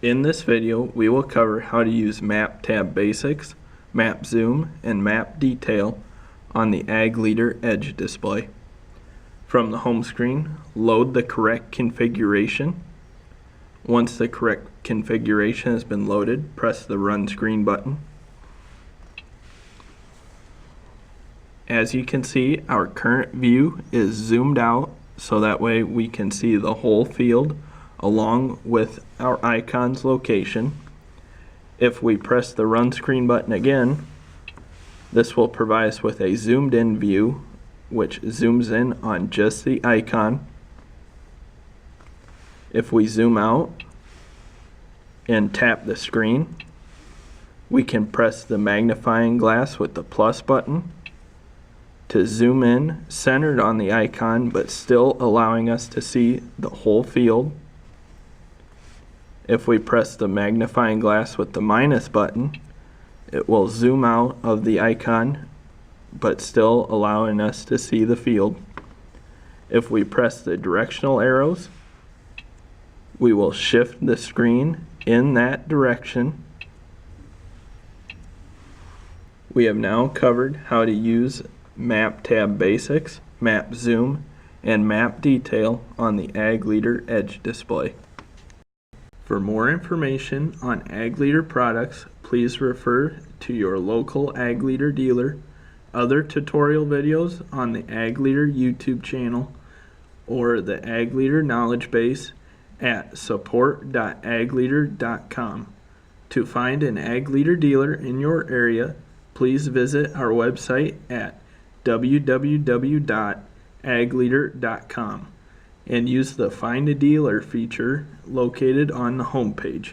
In this video, we will cover how to use Map Tab Basics, Map Zoom, and Map Detail on the Ag Leader Edge display. From the home screen, load the correct configuration. Once the correct configuration has been loaded, press the Run Screen button. As you can see, our current view is zoomed out so that way we can see the whole field along with our icon's location. If we press the Run Screen button again, this will provide us with a zoomed in view which zooms in on just the icon. If we zoom out and tap the screen, we can press the magnifying glass with the plus button to zoom in centered on the icon but still allowing us to see the whole field. If we press the magnifying glass with the minus button, it will zoom out of the icon but still allowing us to see the field. If we press the directional arrows, we will shift the screen in that direction. We have now covered how to use Map Tab Basics, Map Zoom, and Map Detail on the Ag Leader Edge display. For more information on Ag Leader products, please refer to your local Ag Leader dealer, other tutorial videos on the Ag Leader YouTube channel, or the Ag Leader Knowledgebase at support.agleader.com. To find an Ag Leader dealer in your area, please visit our website at www.agleader.com and use the Find a Dealer feature located on the home page.